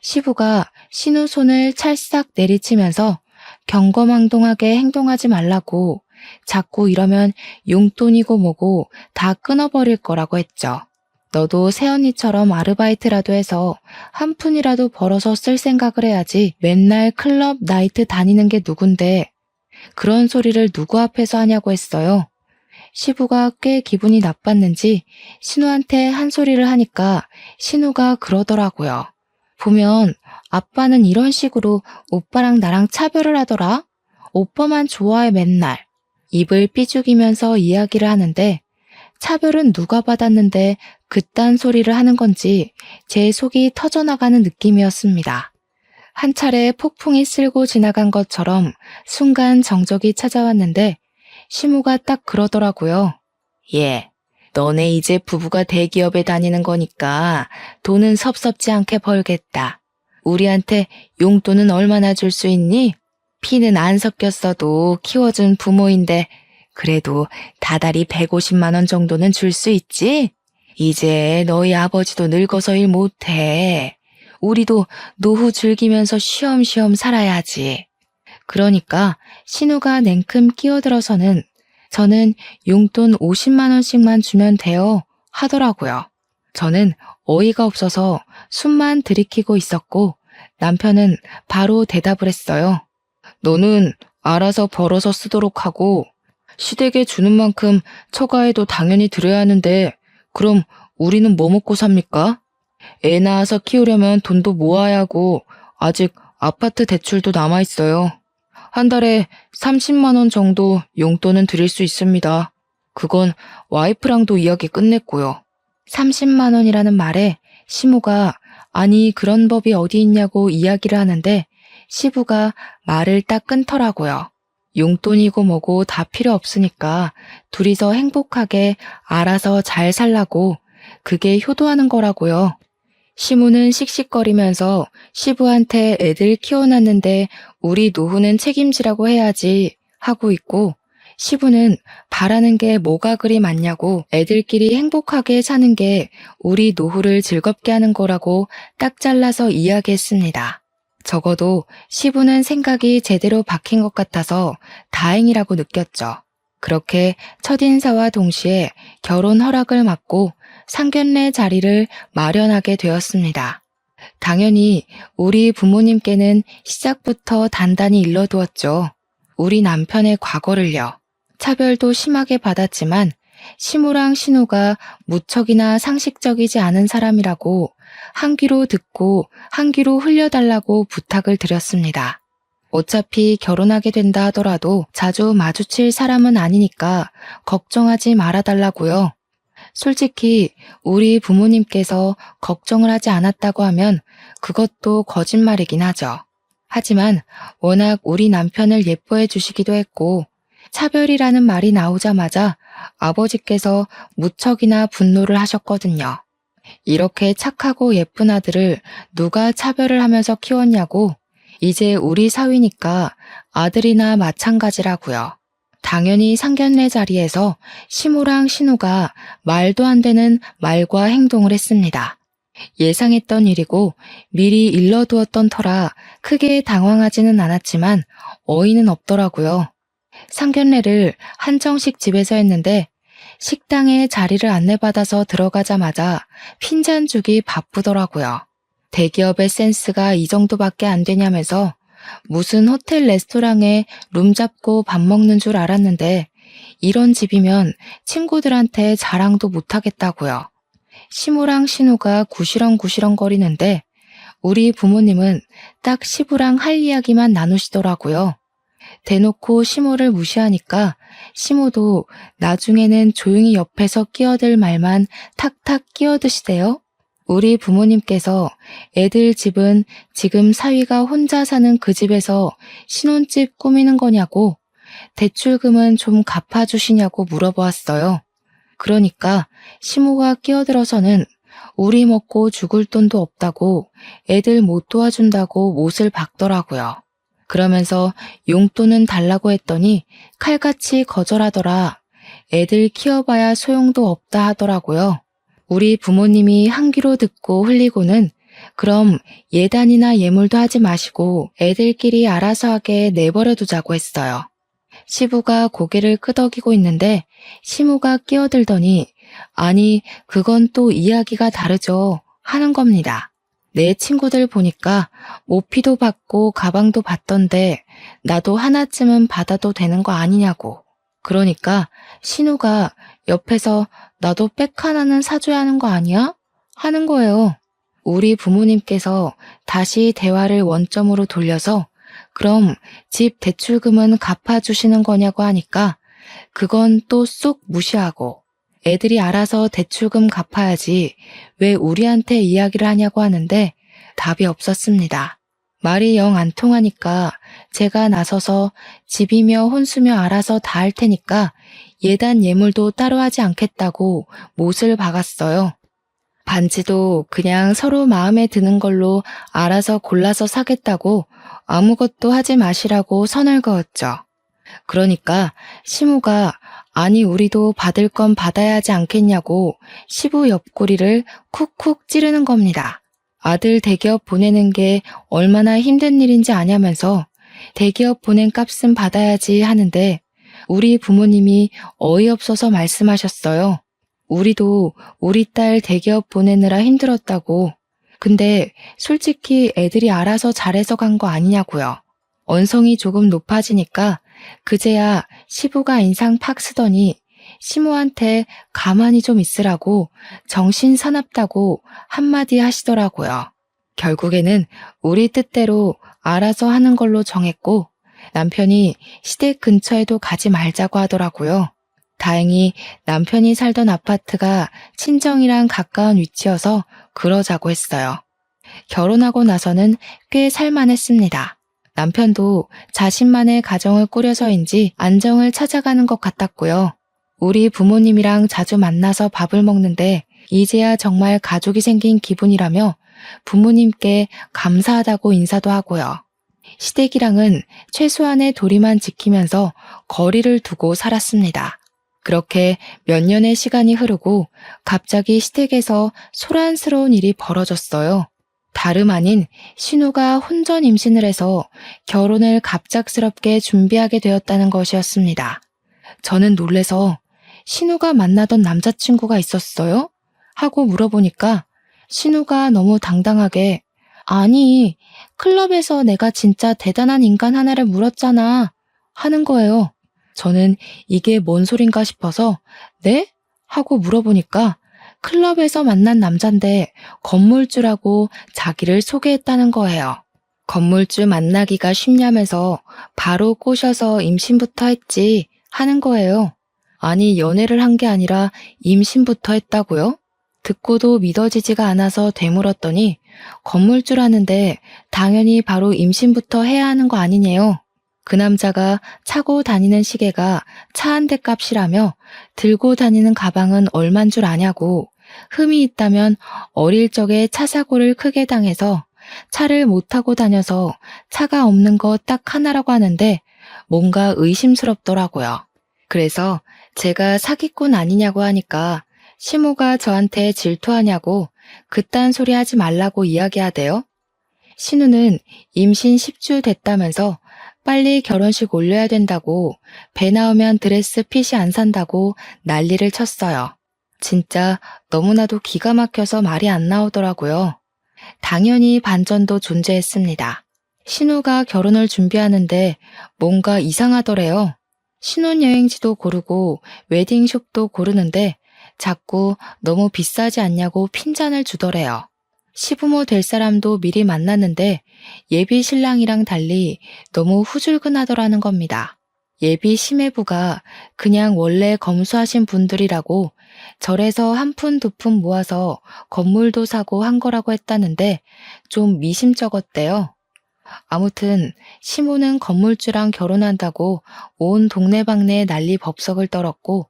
시부가 신우 손을 찰싹 내리치면서 경거망동하게 행동하지 말라고 자꾸 이러면 용돈이고 뭐고 다 끊어버릴 거라고 했죠. 너도 새언니처럼 아르바이트라도 해서 한 푼이라도 벌어서 쓸 생각을 해야지 맨날 클럽 나이트 다니는 게 누군데 그런 소리를 누구 앞에서 하냐고 했어요. 시부가 꽤 기분이 나빴는지 신우한테 한 소리를 하니까 신우가 그러더라고요. 보면 아빠는 이런 식으로 오빠랑 나랑 차별을 하더라. 오빠만 좋아해 맨날. 입을 삐죽이면서 이야기를 하는데 차별은 누가 받았는데 그딴 소리를 하는 건지 제 속이 터져나가는 느낌이었습니다. 한 차례 폭풍이 쓸고 지나간 것처럼 순간 정적이 찾아왔는데 시무가 딱 그러더라고요. 예, 너네 이제 부부가 대기업에 다니는 거니까 돈은 섭섭지 않게 벌겠다. 우리한테 용돈은 얼마나 줄 수 있니? 피는 안 섞였어도 키워준 부모인데 그래도 다달이 150만 원 정도는 줄 수 있지? 이제 너희 아버지도 늙어서 일 못해. 우리도 노후 즐기면서 쉬엄쉬엄 살아야지. 그러니까 신우가 냉큼 끼어들어서는 저는 용돈 50만 원씩만 주면 돼요 하더라고요. 저는 어이가 없어서 숨만 들이키고 있었고 남편은 바로 대답을 했어요. 너는 알아서 벌어서 쓰도록 하고 시댁에 주는 만큼 처가에도 당연히 드려야 하는데 그럼 우리는 뭐 먹고 삽니까? 애 낳아서 키우려면 돈도 모아야 하고 아직 아파트 대출도 남아있어요. 한 달에 30만 원 정도 용돈은 드릴 수 있습니다. 그건 와이프랑도 이야기 끝냈고요. 30만 원이라는 말에 시무가 아니 그런 법이 어디 있냐고 이야기를 하는데 시부가 말을 딱 끊더라고요. 용돈이고 뭐고 다 필요 없으니까 둘이서 행복하게 알아서 잘 살라고 그게 효도하는 거라고요. 시무는 씩씩거리면서 시부한테 애들 키워놨는데 우리 노후는 책임지라고 해야지 하고 있고 시부는 바라는 게 뭐가 그리 많냐고 애들끼리 행복하게 사는 게 우리 노후를 즐겁게 하는 거라고 딱 잘라서 이야기했습니다. 적어도 시부는 생각이 제대로 박힌 것 같아서 다행이라고 느꼈죠. 그렇게 첫인사와 동시에 결혼 허락을 받고 상견례 자리를 마련하게 되었습니다. 당연히 우리 부모님께는 시작부터 단단히 일러두었죠. 우리 남편의 과거를요. 차별도 심하게 받았지만 시무랑 신우가 무척이나 상식적이지 않은 사람이라고 한 귀로 듣고 한 귀로 흘려달라고 부탁을 드렸습니다. 어차피 결혼하게 된다 하더라도 자주 마주칠 사람은 아니니까 걱정하지 말아달라고요. 솔직히 우리 부모님께서 걱정을 하지 않았다고 하면 그것도 거짓말이긴 하죠. 하지만 워낙 우리 남편을 예뻐해 주시기도 했고 차별이라는 말이 나오자마자 아버지께서 무척이나 분노를 하셨거든요. 이렇게 착하고 예쁜 아들을 누가 차별을 하면서 키웠냐고. 이제 우리 사위니까 아들이나 마찬가지라고요. 당연히 상견례 자리에서 시무랑 신우가 말도 안 되는 말과 행동을 했습니다. 예상했던 일이고 미리 일러두었던 터라 크게 당황하지는 않았지만 어이는 없더라고요. 상견례를 한정식 집에서 했는데 식당에 자리를 안내받아서 들어가자마자 핀잔 주기 바쁘더라고요. 대기업의 센스가 이 정도밖에 안 되냐면서 무슨 호텔 레스토랑에 룸 잡고 밥 먹는 줄 알았는데 이런 집이면 친구들한테 자랑도 못하겠다고요. 시무랑 신우가 구시렁구시렁 거리는데 우리 부모님은 딱 시부랑 할 이야기만 나누시더라고요. 대놓고 시무를 무시하니까 시무도 나중에는 조용히 옆에서 끼어들 말만 탁탁 끼어드시대요. 우리 부모님께서 애들 집은 지금 사위가 혼자 사는 그 집에서 신혼집 꾸미는 거냐고 대출금은 좀 갚아주시냐고 물어보았어요. 그러니까 시모가 끼어들어서는 우리 먹고 죽을 돈도 없다고 애들 못 도와준다고 못을 박더라고요. 그러면서 용돈은 달라고 했더니 칼같이 거절하더라. 애들 키워봐야 소용도 없다 하더라고요. 우리 부모님이 한 귀로 듣고 흘리고는 그럼 예단이나 예물도 하지 마시고 애들끼리 알아서 하게 내버려 두자고 했어요. 시부가 고개를 끄덕이고 있는데 시무가 끼어들더니 아니 그건 또 이야기가 다르죠 하는 겁니다. 내 친구들 보니까 모피도 받고 가방도 받던데 나도 하나쯤은 받아도 되는 거 아니냐고. 그러니까 신우가 옆에서 나도 백 하나는 사줘야 하는 거 아니야? 하는 거예요. 우리 부모님께서 다시 대화를 원점으로 돌려서 그럼 집 대출금은 갚아주시는 거냐고 하니까 그건 또 쏙 무시하고 애들이 알아서 대출금 갚아야지 왜 우리한테 이야기를 하냐고 하는데 답이 없었습니다. 말이 영 안 통하니까 제가 나서서 집이며 혼수며 알아서 다 할 테니까 예단 예물도 따로 하지 않겠다고 못을 박았어요. 반지도 그냥 서로 마음에 드는 걸로 알아서 골라서 사겠다고 아무것도 하지 마시라고 선을 그었죠. 그러니까 시무가 아니 우리도 받을 건 받아야 하지 않겠냐고 시부 옆구리를 쿡쿡 찌르는 겁니다. 아들 대기업 보내는 게 얼마나 힘든 일인지 아냐면서 대기업 보낸 값은 받아야지 하는데 우리 부모님이 어이없어서 말씀하셨어요. 우리도 우리 딸 대기업 보내느라 힘들었다고. 근데 솔직히 애들이 알아서 잘해서 간 거 아니냐고요. 언성이 조금 높아지니까 그제야 시부가 인상 팍 쓰더니 시모한테 가만히 좀 있으라고 정신 사납다고 한마디 하시더라고요. 결국에는 우리 뜻대로 알아서 하는 걸로 정했고 남편이 시댁 근처에도 가지 말자고 하더라고요. 다행히 남편이 살던 아파트가 친정이랑 가까운 위치여서 그러자고 했어요. 결혼하고 나서는 꽤 살만했습니다. 남편도 자신만의 가정을 꾸려서인지 안정을 찾아가는 것 같았고요. 우리 부모님이랑 자주 만나서 밥을 먹는데 이제야 정말 가족이 생긴 기분이라며 부모님께 감사하다고 인사도 하고요. 시댁이랑은 최소한의 도리만 지키면서 거리를 두고 살았습니다. 그렇게 몇 년의 시간이 흐르고 갑자기 시댁에서 소란스러운 일이 벌어졌어요. 다름 아닌 신우가 혼전 임신을 해서 결혼을 갑작스럽게 준비하게 되었다는 것이었습니다. 저는 놀래서 신우가 만나던 남자친구가 있었어요? 하고 물어보니까 신우가 너무 당당하게 아니, 클럽에서 내가 진짜 대단한 인간 하나를 물었잖아 하는 거예요. 저는 이게 뭔 소린가 싶어서 네? 하고 물어보니까 클럽에서 만난 남잔데 건물주라고 자기를 소개했다는 거예요. 건물주 만나기가 쉽냐면서 바로 꼬셔서 임신부터 했지 하는 거예요. 아니, 연애를 한 게 아니라 임신부터 했다고요? 듣고도 믿어지지가 않아서 되물었더니 건물주라는데 당연히 바로 임신부터 해야 하는 거 아니네요. 그 남자가 차고 다니는 시계가 차 한 대 값이라며 들고 다니는 가방은 얼만 줄 아냐고 흠이 있다면 어릴 적에 차 사고를 크게 당해서 차를 못 타고 다녀서 차가 없는 거 딱 하나라고 하는데 뭔가 의심스럽더라고요. 그래서 제가 사기꾼 아니냐고 하니까 시모가 저한테 질투하냐고 그딴 소리 하지 말라고 이야기하대요. 신우는 임신 10주 됐다면서 빨리 결혼식 올려야 된다고 배 나오면 드레스 핏이 안 산다고 난리를 쳤어요. 진짜 너무나도 기가 막혀서 말이 안 나오더라고요. 당연히 반전도 존재했습니다. 신우가 결혼을 준비하는데 뭔가 이상하더래요. 신혼여행지도 고르고 웨딩숍도 고르는데 자꾸 너무 비싸지 않냐고 핀잔을 주더래요. 시부모 될 사람도 미리 만났는데 예비 신랑이랑 달리 너무 후줄근하더라는 겁니다. 예비 시매부가 그냥 원래 검소하신 분들이라고 절에서 한 푼 두 푼 모아서 건물도 사고 한 거라고 했다는데 좀 미심쩍었대요. 아무튼 시모는 건물주랑 결혼한다고 온 동네방네 난리 법석을 떨었고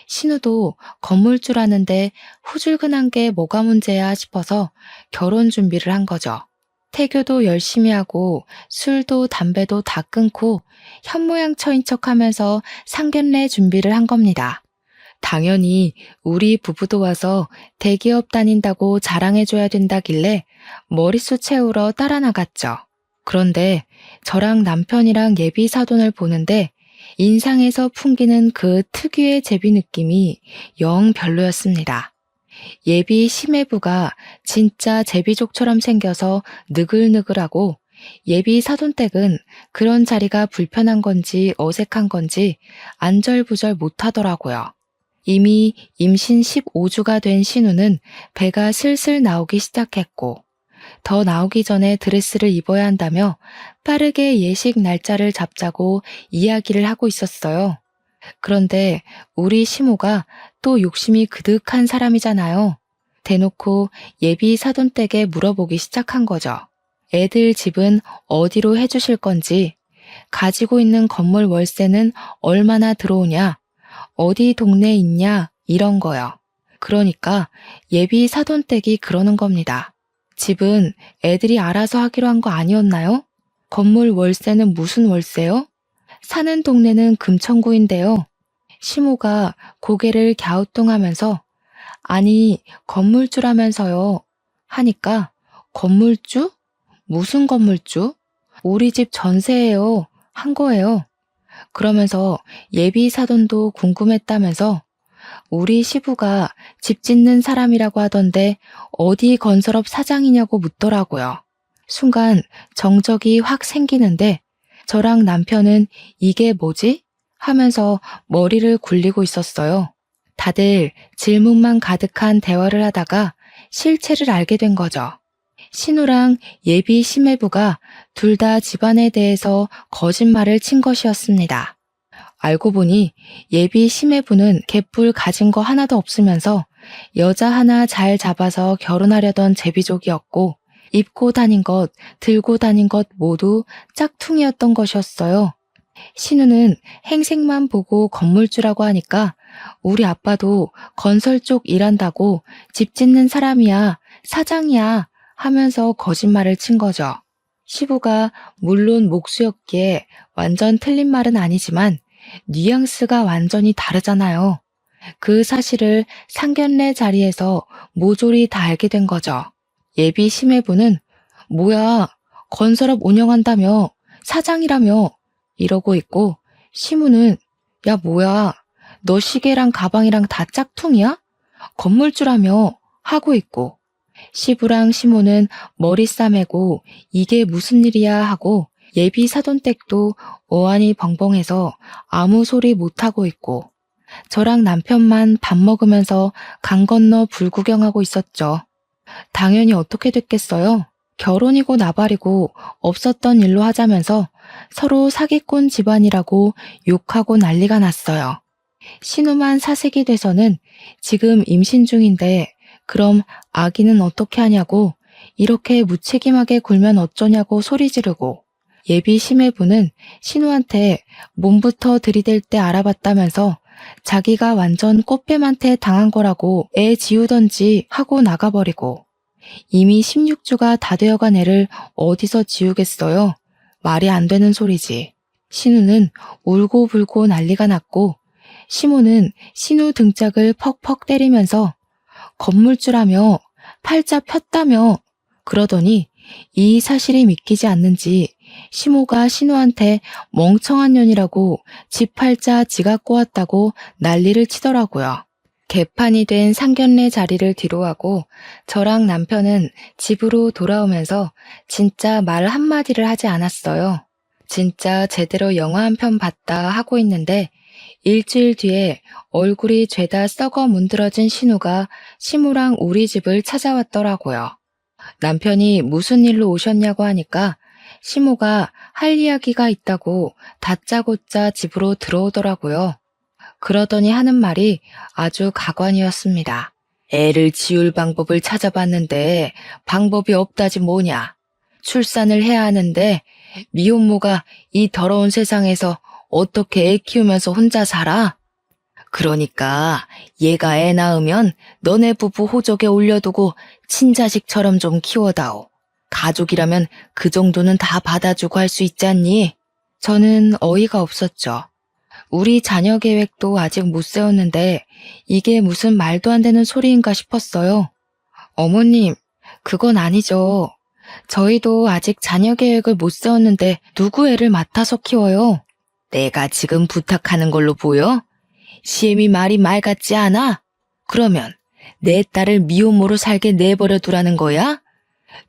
신우도 건물주라는데 후줄근한 게 뭐가 문제야 싶어서 결혼 준비를 한 거죠. 태교도 열심히 하고 술도 담배도 다 끊고 현모양처인 척하면서 상견례 준비를 한 겁니다. 당연히 우리 부부도 와서 대기업 다닌다고 자랑해줘야 된다길래 머릿수 채우러 따라 나갔죠. 그런데 저랑 남편이랑 예비 사돈을 보는데 인상에서 풍기는 그 특유의 제비 느낌이 영 별로였습니다. 예비 시매부가 진짜 제비족처럼 생겨서 느글느글하고 예비 사돈댁은 그런 자리가 불편한 건지 어색한 건지 안절부절 못하더라고요. 이미 임신 15주가 된 신우는 배가 슬슬 나오기 시작했고 더 나오기 전에 드레스를 입어야 한다며 빠르게 예식 날짜를 잡자고 이야기를 하고 있었어요. 그런데 우리 시모가 또 욕심이 그득한 사람이잖아요. 대놓고 예비 사돈댁에 물어보기 시작한 거죠. 애들 집은 어디로 해주실 건지, 가지고 있는 건물 월세는 얼마나 들어오냐, 어디 동네에 있냐 이런 거요. 그러니까 예비 사돈댁이 그러는 겁니다. 집은 애들이 알아서 하기로 한 거 아니었나요? 건물 월세는 무슨 월세요? 사는 동네는 금천구인데요. 시모가 고개를 갸우뚱하면서 아니 건물주라면서요 하니까 건물주? 무슨 건물주? 우리 집 전세예요 한 거예요. 그러면서 예비 사돈도 궁금했다면서 우리 시부가 집 짓는 사람이라고 하던데 어디 건설업 사장이냐고 묻더라고요. 순간 정적이 확 생기는데 저랑 남편은 이게 뭐지? 하면서 머리를 굴리고 있었어요. 다들 질문만 가득한 대화를 하다가 실체를 알게 된 거죠. 신우랑 예비 시매부가 둘 다 집안에 대해서 거짓말을 친 것이었습니다. 알고 보니 예비 시매부는 개뿔 가진 거 하나도 없으면서 여자 하나 잘 잡아서 결혼하려던 제비족이었고 입고 다닌 것, 들고 다닌 것 모두 짝퉁이었던 것이었어요. 신우는 행색만 보고 건물주라고 하니까 우리 아빠도 건설 쪽 일한다고 집 짓는 사람이야, 사장이야 하면서 거짓말을 친 거죠. 시부가 물론 목수였기에 완전 틀린 말은 아니지만 뉘앙스가 완전히 다르잖아요. 그 사실을 상견례 자리에서 모조리 다 알게 된 거죠. 예비 심해부는 뭐야, 건설업 운영한다며, 사장이라며 이러고 있고, 시무는 야 뭐야, 너 시계랑 가방이랑 다 짝퉁이야? 건물주라며 하고 있고, 시부랑 시모는 머리 싸매고 이게 무슨 일이야 하고 예비 사돈댁도 어안이 벙벙해서 아무 소리 못하고 있고, 저랑 남편만 밥 먹으면서 강 건너 불구경하고 있었죠. 당연히 어떻게 됐겠어요? 결혼이고 나발이고 없었던 일로 하자면서 서로 사기꾼 집안이라고 욕하고 난리가 났어요. 신우만 사색이 돼서는 지금 임신 중인데 그럼 아기는 어떻게 하냐고, 이렇게 무책임하게 굴면 어쩌냐고 소리 지르고, 예비 심해부는 신우한테 몸부터 들이댈 때 알아봤다면서 자기가 완전 꽃뱀한테 당한 거라고 애 지우던지 하고 나가버리고, 이미 16주가 다 되어간 애를 어디서 지우겠어요? 말이 안 되는 소리지. 신우는 울고불고 난리가 났고, 시모는 신우 등짝을 퍽퍽 때리면서 건물주라며, 팔자 폈다며 그러더니 이 사실이 믿기지 않는지 시모가 신우한테 멍청한 년이라고 지 팔자 지가 꼬았다고 난리를 치더라고요. 개판이 된 상견례 자리를 뒤로하고 저랑 남편은 집으로 돌아오면서 진짜 말 한마디를 하지 않았어요. 진짜 제대로 영화 한 편 봤다 하고 있는데 일주일 뒤에 얼굴이 죄다 썩어 문드러진 신우가 시무랑 우리 집을 찾아왔더라고요. 남편이 무슨 일로 오셨냐고 하니까 시무가 할 이야기가 있다고 다짜고짜 집으로 들어오더라고요. 그러더니 하는 말이 아주 가관이었습니다. 애를 지울 방법을 찾아봤는데 방법이 없다지 뭐냐. 출산을 해야 하는데 미혼모가 이 더러운 세상에서 어떻게 애 키우면서 혼자 살아? 그러니까 얘가 애 낳으면 너네 부부 호적에 올려두고 친자식처럼 좀 키워다오. 가족이라면 그 정도는 다 받아주고 할 수 있지 않니? 저는 어이가 없었죠. 우리 자녀 계획도 아직 못 세웠는데 이게 무슨 말도 안 되는 소리인가 싶었어요. 어머님, 그건 아니죠. 저희도 아직 자녀 계획을 못 세웠는데 누구 애를 맡아서 키워요? 내가 지금 부탁하는 걸로 보여? 시엠이 말이 말 같지 않아? 그러면 내 딸을 미혼모로 살게 내버려 두라는 거야?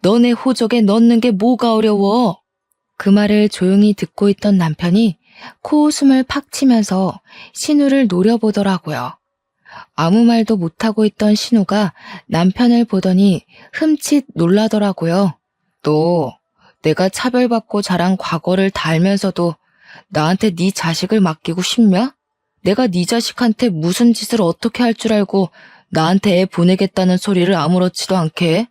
너네 호적에 넣는 게 뭐가 어려워? 그 말을 조용히 듣고 있던 남편이 코웃음을 팍 치면서 신우를 노려보더라고요. 아무 말도 못하고 있던 신우가 남편을 보더니 흠칫 놀라더라고요. 너 내가 차별받고 자란 과거를 다 알면서도 나한테 네 자식을 맡기고 싶냐? 내가 네 자식한테 무슨 짓을 어떻게 할 줄 알고 나한테 애 보내겠다는 소리를 아무렇지도 않게 해?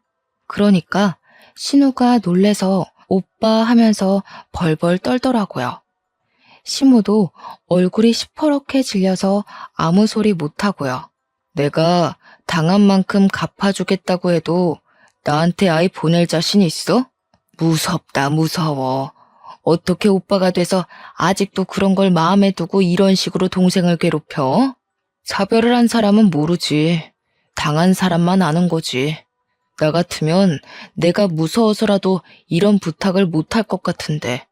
그러니까 신우가 놀래서 오빠 하면서 벌벌 떨더라고요. 시모도 얼굴이 시퍼렇게 질려서 아무 소리 못하고요. 내가 당한 만큼 갚아주겠다고 해도 나한테 아이 보낼 자신 있어? 무섭다, 무서워. 어떻게 오빠가 돼서 아직도 그런 걸 마음에 두고 이런 식으로 동생을 괴롭혀? 차별을 한 사람은 모르지. 당한 사람만 아는 거지. 나 같으면 내가 무서워서라도 이런 부탁을 못할 것 같은데.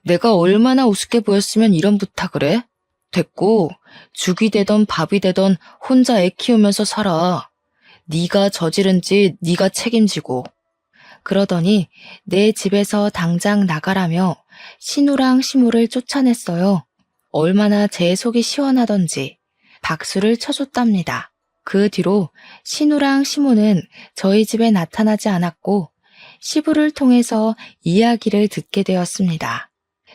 내가 얼마나 우습게 보였으면 이런 부탁을 해? 됐고, 죽이 되던 밥이 되던 혼자 애 키우면서 살아. 네가 저지른 짓 네가 책임지고. 그러더니 내 집에서 당장 나가라며 신우랑 시무를 쫓아냈어요. 얼마나 제 속이 시원하던지 박수를 쳐줬답니다. 그 뒤로 신우랑 시무는 저희 집에 나타나지 않았고 시부를 통해서 이야기를 듣게 되었습니다.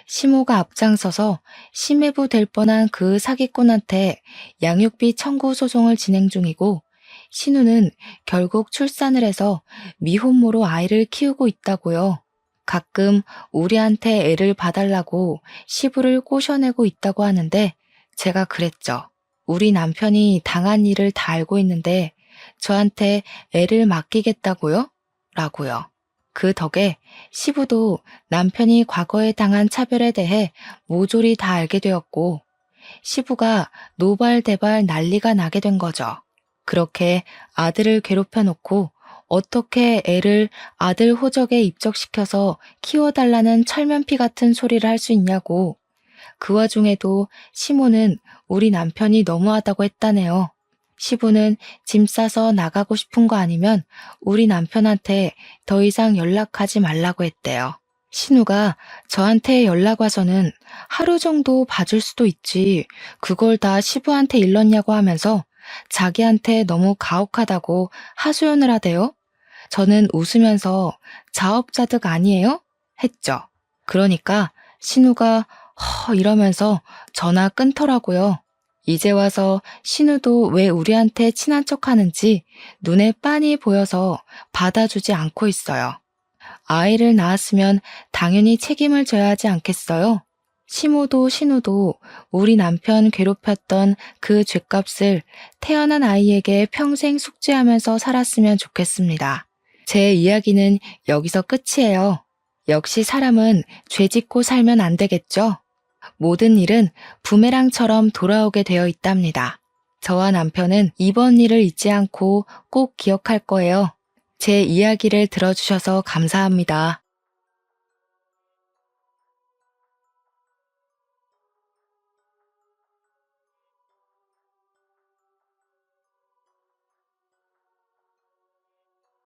시모가 앞장서서 심해부 될 뻔한 그 사기꾼한테 양육비 청구 소송을 진행 중이고 신우는 결국 출산을 해서 미혼모로 아이를 키우고 있다고요. 가끔 우리한테 애를 봐달라고 시부를 꼬셔내고 있다고 하는데 제가 그랬죠. 우리 남편이 당한 일을 다 알고 있는데 저한테 애를 맡기겠다고요? 라고요. 그 덕에 시부도 남편이 과거에 당한 차별에 대해 모조리 다 알게 되었고, 시부가 노발대발 난리가 나게 된 거죠. 그렇게 아들을 괴롭혀 놓고 어떻게 애를 아들 호적에 입적시켜서 키워달라는 철면피 같은 소리를 할 수 있냐고. 그 와중에도 시모는 우리 남편이 너무하다고 했다네요. 시부는 짐 싸서 나가고 싶은 거 아니면 우리 남편한테 더 이상 연락하지 말라고 했대요. 신우가 저한테 연락 와서는 하루 정도 봐줄 수도 있지, 그걸 다 시부한테 일렀냐고 하면서 자기한테 너무 가혹하다고 하소연을 하대요. 저는 웃으면서 자업자득 아니에요? 했죠. 그러니까 신우가 이러면서 전화 끊더라고요. 이제 와서 신우도 왜 우리한테 친한 척 하는지 눈에 빤히 보여서 받아주지 않고 있어요. 아이를 낳았으면 당연히 책임을 져야 하지 않겠어요? 시모도 신우도 우리 남편 괴롭혔던 그 죗값을 태어난 아이에게 평생 숙지하면서 살았으면 좋겠습니다. 제 이야기는 여기서 끝이에요. 역시 사람은 죄 짓고 살면 안 되겠죠? 모든 일은 부메랑처럼 돌아오게 되어 있답니다. 저와 남편은 이번 일을 잊지 않고 꼭 기억할 거예요. 제 이야기를 들어주셔서 감사합니다.